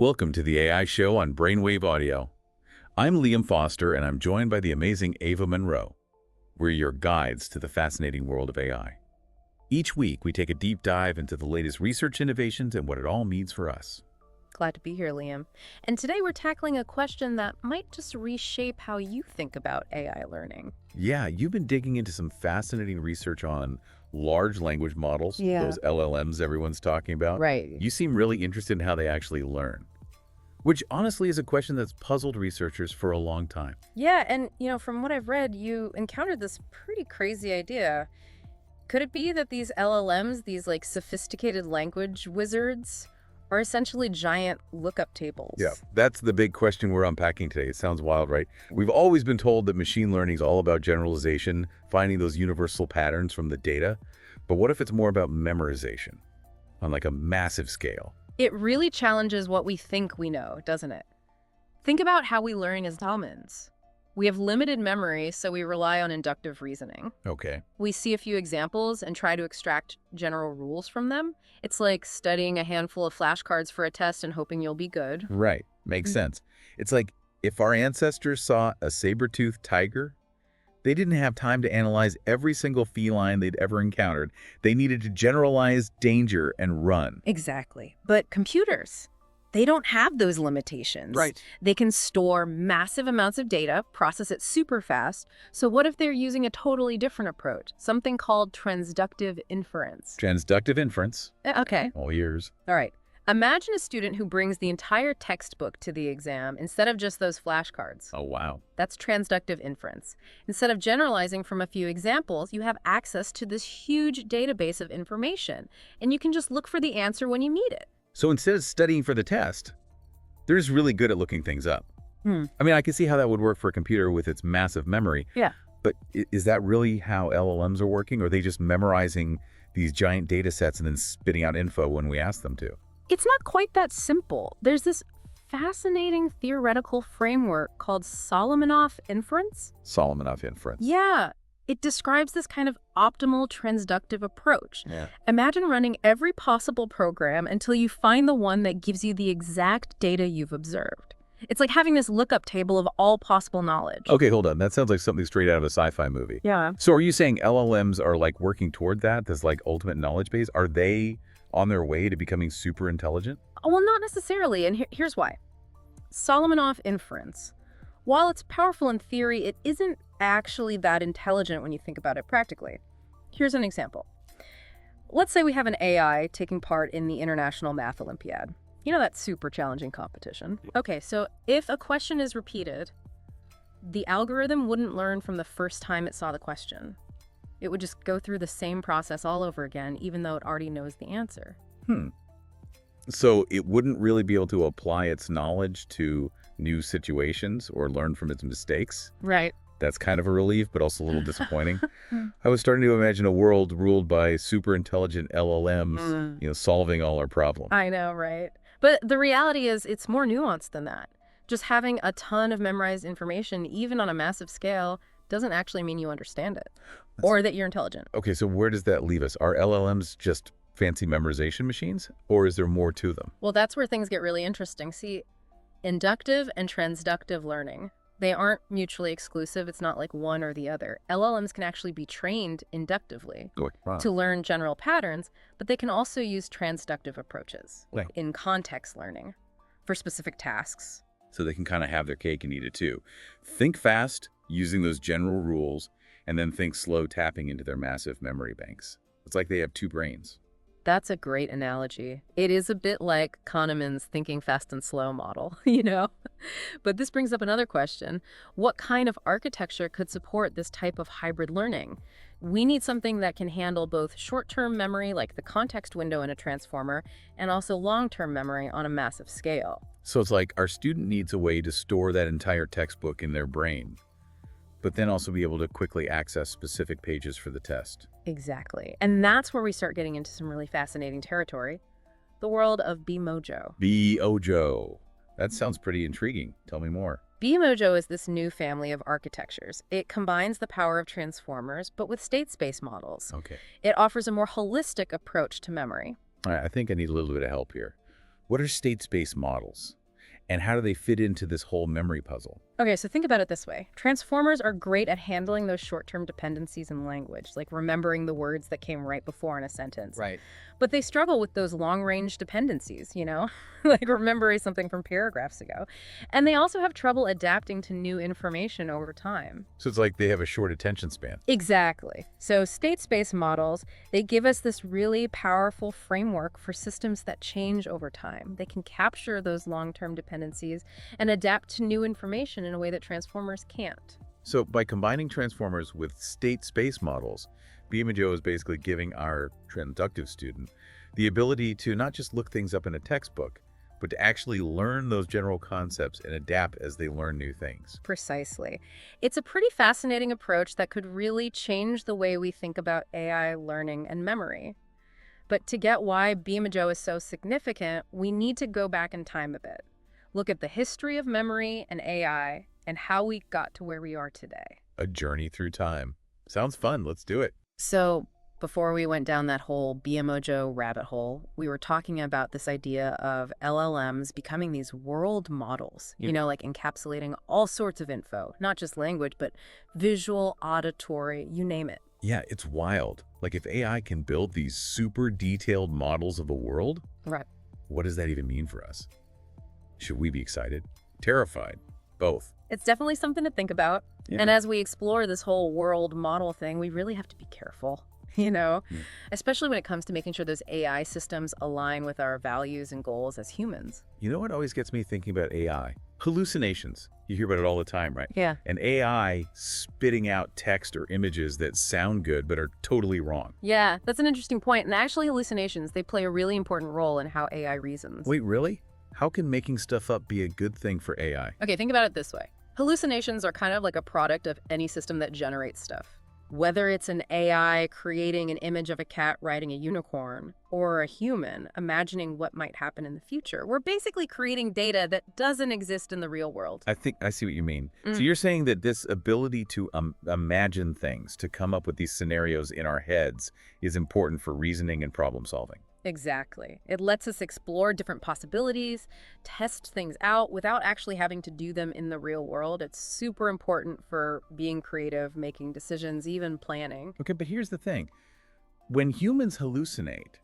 Welcome to the AI Show on Brainwave Audio. I'm Liam Foster, and I'm joined by the amazing Ava Monroe. We're your guides to the fascinating world of AI. Each week, we take a deep dive into the latest research innovations and what it all means for us. Glad to be here, Liam. And today we're tackling a question that might just reshape how you think about AI learning. Yeah, you've been digging into some fascinating research on large language models, those LLMs everyone's talking about. Right. You seem really interested in how they actually learn, which honestly is a question that's puzzled researchers for a long time. Yeah, and from what I've read, you encountered this pretty crazy idea. Could it be that these LLMs, these like sophisticated language wizards, are essentially giant lookup tables? Yeah, that's the big question we're unpacking today. It sounds wild, right? We've always been told that machine learning is all about generalization, finding those universal patterns from the data. But what if it's more about memorization on like a massive scale? It really challenges what we think we know, doesn't it? Think about how we learn as humans. We have limited memory, so we rely on inductive reasoning. Okay. We see a few examples and try to extract general rules from them. It's like studying a handful of flashcards for a test and hoping you'll be good. Right. Makes sense. It's like if our ancestors saw a saber-toothed tiger, they didn't have time to analyze every single feline they'd ever encountered. They needed to generalize danger and run. Exactly. But computers, they don't have those limitations. Right. They can store massive amounts of data, process it super fast. So what if they're using a totally different approach, something called transductive inference? Transductive inference. Okay. All ears. All right. Imagine a student who brings the entire textbook to the exam instead of just those flashcards. Oh, wow. That's transductive inference. Instead of generalizing from a few examples, you have access to this huge database of information, and you can just look for the answer when you need it. So instead of studying for the test, they're just really good at looking things up. I mean, I can see how that would work for a computer with its massive memory. Yeah. But is that really how LLMs are working? Or are they just memorizing these giant data sets and then spitting out info when we ask them to? It's not quite that simple. There's this fascinating theoretical framework called Solomonic inference. Solomonic inference. Yeah. It describes this kind of optimal transductive approach. Yeah. Imagine running every possible program until you find the one that gives you the exact data you've observed. It's like having this lookup table of all possible knowledge. Okay, hold on. That sounds like something straight out of a sci-fi movie. Yeah. So are you saying LLMs are like working toward that, this like ultimate knowledge base? Are they on their way to becoming super intelligent? Well, not necessarily, and here's why. Solomonic inference, while it's powerful in theory, it isn't actually that intelligent when you think about it practically. Here's an example. Let's say we have an AI taking part in the International Math Olympiad. You know, that super challenging competition. Okay, so if a question is repeated, the algorithm wouldn't learn from the first time it saw the question. It would just go through the same process all over again, even though it already knows the answer. So it wouldn't really be able to apply its knowledge to new situations or learn from its mistakes? Right. That's kind of a relief, but also a little disappointing. I was starting to imagine a world ruled by super intelligent LLMs, solving all our problems. I know, right? But the reality is it's more nuanced than that. Just having a ton of memorized information, even on a massive scale, doesn't actually mean you understand it or that you're intelligent. Okay, so where does that leave us? Are LLMs just fancy memorization machines, or is there more to them? Well, that's where things get really interesting. See, inductive and transductive learning, they aren't mutually exclusive. It's not like one or the other. LLMs can actually be trained inductively to learn general patterns, but they can also use transductive approaches in context learning for specific tasks. So they can kind of have their cake and eat it too. Think fast, using those general rules, and then think slow, tapping into their massive memory banks. It's like they have two brains. That's a great analogy. It is a bit like Kahneman's thinking fast and slow model, But this brings up another question. What kind of architecture could support this type of hybrid learning? We need something that can handle both short-term memory, like the context window in a transformer, and also long-term memory on a massive scale. So it's like our student needs a way to store that entire textbook in their brain, but then also be able to quickly access specific pages for the test. Exactly. And that's where we start getting into some really fascinating territory. The world of BMojo. BMojo. That sounds pretty intriguing. Tell me more. BMojo is this new family of architectures. It combines the power of transformers, but with state space models. Okay. It offers a more holistic approach to memory. All right, I think I need a little bit of help here. What are state space models? And how do they fit into this whole memory puzzle? Okay, so think about it this way. Transformers are great at handling those short-term dependencies in language, like remembering the words that came right before in a sentence. Right. But they struggle with those long-range dependencies, like remembering something from paragraphs ago. And they also have trouble adapting to new information over time. So it's like they have a short attention span. Exactly. So state space models, they give us this really powerful framework for systems that change over time. They can capture those long-term dependencies and adapt to new information in a way that transformers can't. So by combining transformers with state space models, BMJO is basically giving our transductive student the ability to not just look things up in a textbook, but to actually learn those general concepts and adapt as they learn new things. Precisely. It's a pretty fascinating approach that could really change the way we think about AI learning and memory. But to get why BMJO is so significant, we need to go back in time a bit. Look at the history of memory and AI and how we got to where we are today. A journey through time. Sounds fun. Let's do it. So before we went down that whole BMJO rabbit hole, we were talking about this idea of LLMs becoming these world models, like encapsulating all sorts of info, not just language, but visual, auditory, you name it. Yeah, it's wild. Like if AI can build these super detailed models of the world, Right. what does that even mean for us? Should we be excited? Terrified? Both. It's definitely something to think about. Yeah. And as we explore this whole world model thing, we really have to be careful, especially when it comes to making sure those AI systems align with our values and goals as humans. You know what always gets me thinking about AI? Hallucinations. You hear about it all the time, right? Yeah. And AI spitting out text or images that sound good but are totally wrong. Yeah, that's an interesting point. And actually, hallucinations, they play a really important role in how AI reasons. Wait, really? How can making stuff up be a good thing for AI? Okay, think about it this way. Hallucinations are kind of like a product of any system that generates stuff. Whether it's an AI creating an image of a cat riding a unicorn, or a human imagining what might happen in the future, we're basically creating data that doesn't exist in the real world. I think I see what you mean. So you're saying that this ability to imagine things, to come up with these scenarios in our heads, is important for reasoning and problem solving. Exactly. It lets us explore different possibilities, test things out without actually having to do them in the real world. It's super important for being creative, making decisions, even planning. Okay, but here's the thing. When humans hallucinate,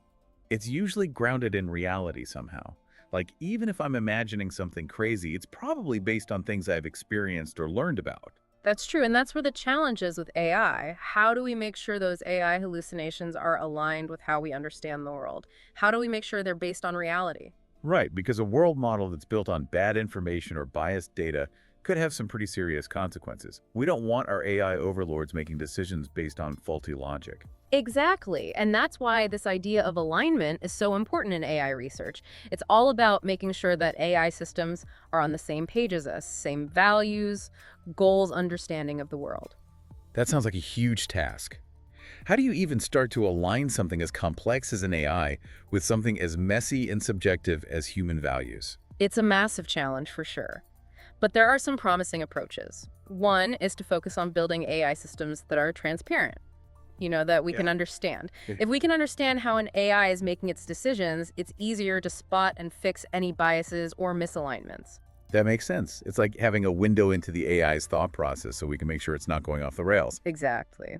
it's usually grounded in reality somehow. Like, even if I'm imagining something crazy, it's probably based on things I've experienced or learned about. That's true, and that's where the challenge is with AI. How do we make sure those AI hallucinations are aligned with how we understand the world? How do we make sure they're based on reality? Right, because a world model that's built on bad information or biased data could have some pretty serious consequences. We don't want our AI overlords making decisions based on faulty logic. Exactly, and that's why this idea of alignment is so important in AI research. It's all about making sure that AI systems are on the same page as us, same values, goals, understanding of the world. That sounds like a huge task. How do you even start to align something as complex as an AI with something as messy and subjective as human values? It's a massive challenge for sure. But there are some promising approaches. One is to focus on building AI systems that are transparent, that we can understand. If we can understand how an AI is making its decisions, it's easier to spot and fix any biases or misalignments. That makes sense. It's like having a window into the AI's thought process so we can make sure it's not going off the rails. Exactly.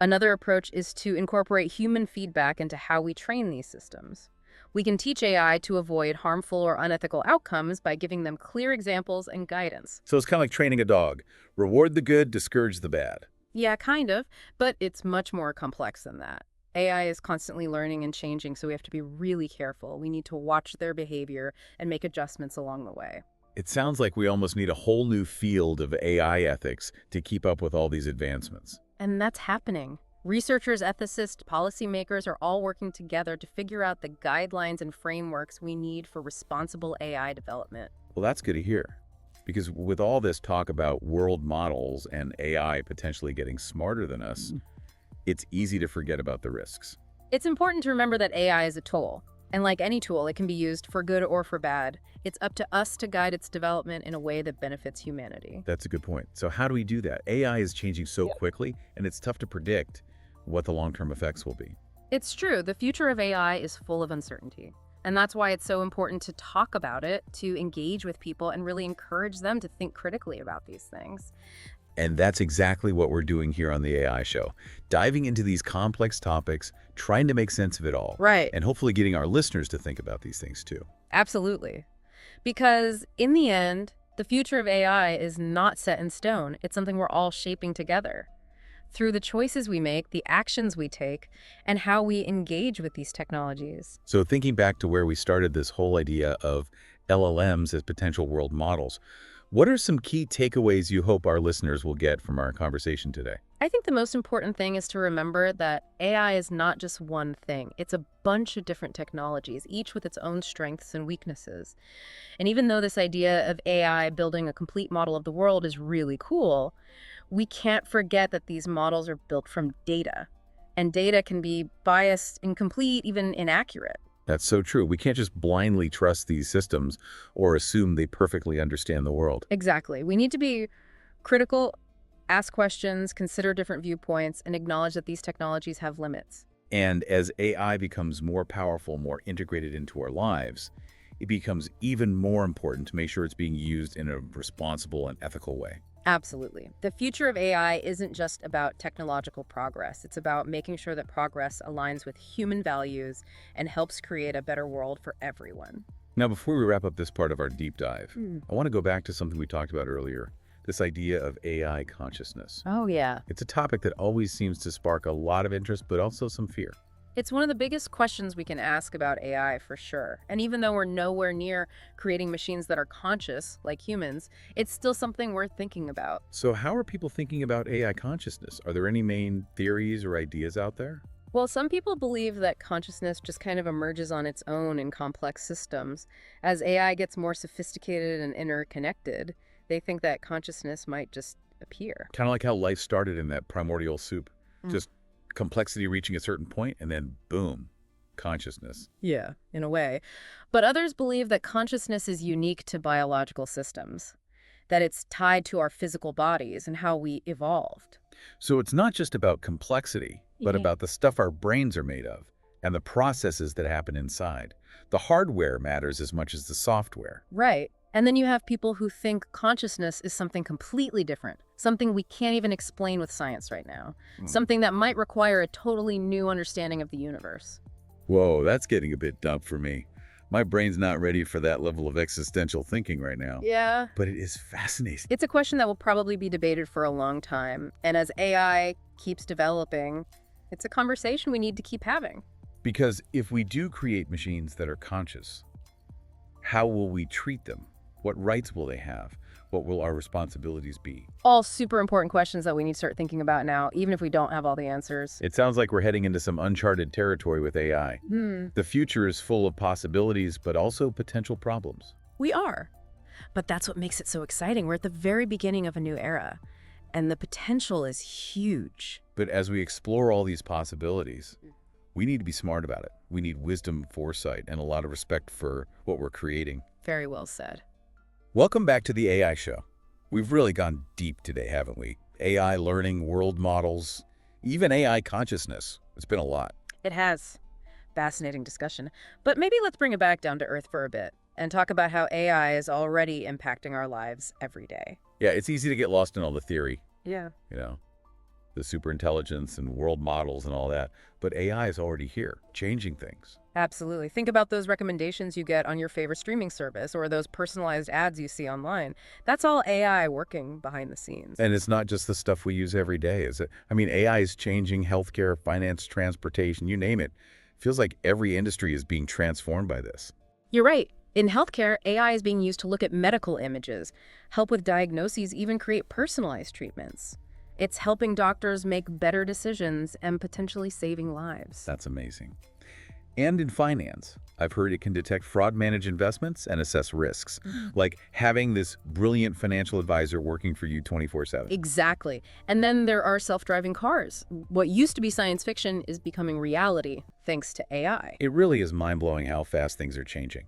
Another approach is to incorporate human feedback into how we train these systems. We can teach AI to avoid harmful or unethical outcomes by giving them clear examples and guidance. So it's kind of like training a dog. Reward the good, discourage the bad. Yeah, kind of, but it's much more complex than that. AI is constantly learning and changing, so we have to be really careful. We need to watch their behavior and make adjustments along the way. It sounds like we almost need a whole new field of AI ethics to keep up with all these advancements. And that's happening. Researchers, ethicists, policymakers are all working together to figure out the guidelines and frameworks we need for responsible AI development. Well, that's good to hear. Because with all this talk about world models and AI potentially getting smarter than us, it's easy to forget about the risks. It's important to remember that AI is a tool. And like any tool, it can be used for good or for bad. It's up to us to guide its development in a way that benefits humanity. That's a good point. So how do we do that? AI is changing so quickly, and it's tough to predict what the long-term effects will be. It's true. The future of AI is full of uncertainty. And that's why it's so important to talk about it, to engage with people, and really encourage them to think critically about these things. And that's exactly what we're doing here on the AI Show, diving into these complex topics, trying to make sense of it all, Right. and hopefully getting our listeners to think about these things too. Absolutely. Because in the end, the future of AI is not set in stone. It's something we're all shaping together through the choices we make, the actions we take, and how we engage with these technologies. So thinking back to where we started this whole idea of LLMs as potential world models, what are some key takeaways you hope our listeners will get from our conversation today? I think the most important thing is to remember that AI is not just one thing. It's a bunch of different technologies, each with its own strengths and weaknesses. And even though this idea of AI building a complete model of the world is really cool, we can't forget that these models are built from data. And data can be biased, incomplete, even inaccurate. That's so true. We can't just blindly trust these systems or assume they perfectly understand the world. Exactly. We need to be critical, ask questions, consider different viewpoints, and acknowledge that these technologies have limits. And as AI becomes more powerful, more integrated into our lives, it becomes even more important to make sure it's being used in a responsible and ethical way. Absolutely. The future of AI isn't just about technological progress. It's about making sure that progress aligns with human values and helps create a better world for everyone. Now, before we wrap up this part of our deep dive, I want to go back to something we talked about earlier, this idea of AI consciousness. Oh, yeah. It's a topic that always seems to spark a lot of interest, but also some fear. It's one of the biggest questions we can ask about AI for sure. And even though we're nowhere near creating machines that are conscious, like humans, it's still something worth thinking about. So how are people thinking about AI consciousness? Are there any main theories or ideas out there? Well, some people believe that consciousness just kind of emerges on its own in complex systems. As AI gets more sophisticated and interconnected, they think that consciousness might just appear. Kind of like how life started in that primordial soup. Just complexity reaching a certain point, and then boom, consciousness. Yeah, in a way. But others believe that consciousness is unique to biological systems, that it's tied to our physical bodies and how we evolved. So it's not just about complexity, but Yeah. about the stuff our brains are made of and the processes that happen inside. The hardware matters as much as the software. Right. And then you have people who think consciousness is something completely different, something we can't even explain with science right now, something that might require a totally new understanding of the universe. Whoa, that's getting a bit dumb for me. My brain's not ready for that level of existential thinking right now. Yeah. But it is fascinating. It's a question that will probably be debated for a long time. And as AI keeps developing, it's a conversation we need to keep having. Because if we do create machines that are conscious, how will we treat them? What rights will they have? What will our responsibilities be? All super important questions that we need to start thinking about now, even if we don't have all the answers. It sounds like we're heading into some uncharted territory with AI. The future is full of possibilities, but also potential problems. We are. But that's what makes it so exciting. We're at the very beginning of a new era, and the potential is huge. But as we explore all these possibilities, we need to be smart about it. We need wisdom, foresight, and a lot of respect for what we're creating. Very well said. Welcome back to the AI Show. We've really gone deep today, haven't we? AI learning, world models, even AI consciousness. It's been a lot. It has. Fascinating discussion. But maybe let's bring it back down to earth for a bit and talk about how AI is already impacting our lives every day. Yeah, it's easy to get lost in all the theory, Yeah. the superintelligence and world models and all that. But AI is already here, changing things. Absolutely. Think about those recommendations you get on your favorite streaming service or those personalized ads you see online. That's all AI working behind the scenes. And it's not just the stuff we use every day, is it? I mean, AI is changing healthcare, finance, transportation, you name it. Feels like every industry is being transformed by this. You're right. In healthcare, AI is being used to look at medical images, help with diagnoses, even create personalized treatments. It's helping doctors make better decisions and potentially saving lives. That's amazing. And in finance, I've heard it can detect fraud, manage investments, and assess risks, like having this brilliant financial advisor working for you 24/7. Exactly. And then there are self-driving cars. What used to be science fiction is becoming reality thanks to AI. It really is mind-blowing how fast things are changing.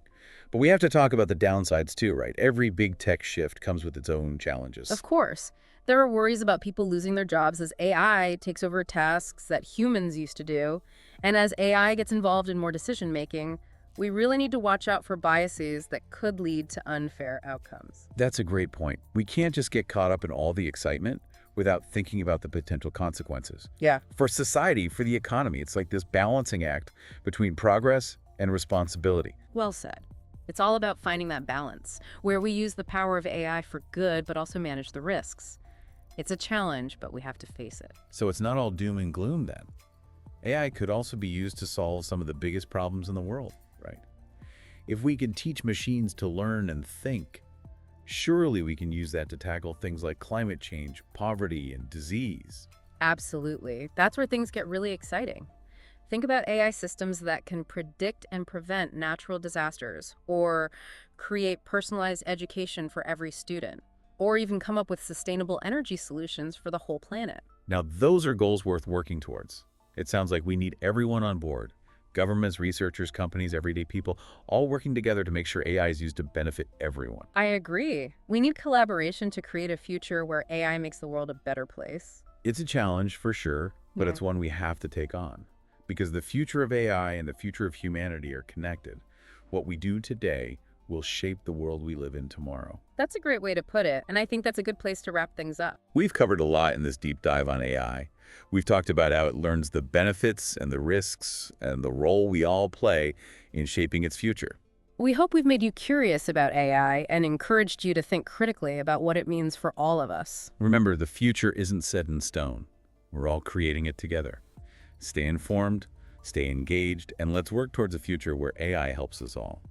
But we have to talk about the downsides too, right? Every big tech shift comes with its own challenges. Of course. There are worries about people losing their jobs as AI takes over tasks that humans used to do. And as AI gets involved in more decision-making, We really need to watch out for biases that could lead to unfair outcomes. That's a great point. We can't just get caught up in all the excitement without thinking about the potential consequences. Yeah. For society, for the economy, it's like this balancing act between progress and responsibility. Well said. It's all about finding that balance, where we use the power of AI for good but also manage the risks. It's a challenge, but we have to face it. So it's not all doom and gloom then. AI could also be used to solve some of the biggest problems in the world, right? If we can teach machines to learn and think, surely we can use that to tackle things like climate change, poverty, and disease. Absolutely. That's where things get really exciting. Think about AI systems that can predict and prevent natural disasters, or create personalized education for every student, or even come up with sustainable energy solutions for the whole planet. Now, those are goals worth working towards. It sounds like we need everyone on board. Governments, researchers, companies, everyday people, all working together to make sure AI is used to benefit everyone. I agree. We need collaboration to create a future where AI makes the world a better place. It's a challenge for sure, but Yeah. it's one we have to take on. Because the future of AI and the future of humanity are connected. What we do today will shape the world we live in tomorrow. That's a great way to put it, and I think that's a good place to wrap things up. We've covered a lot in this deep dive on AI. We've talked about how it learns the benefits and the risks and the role we all play in shaping its future. We hope we've made you curious about AI and encouraged you to think critically about what it means for all of us. Remember, the future isn't set in stone. We're all creating it together. Stay informed, stay engaged, and let's work towards a future where AI helps us all.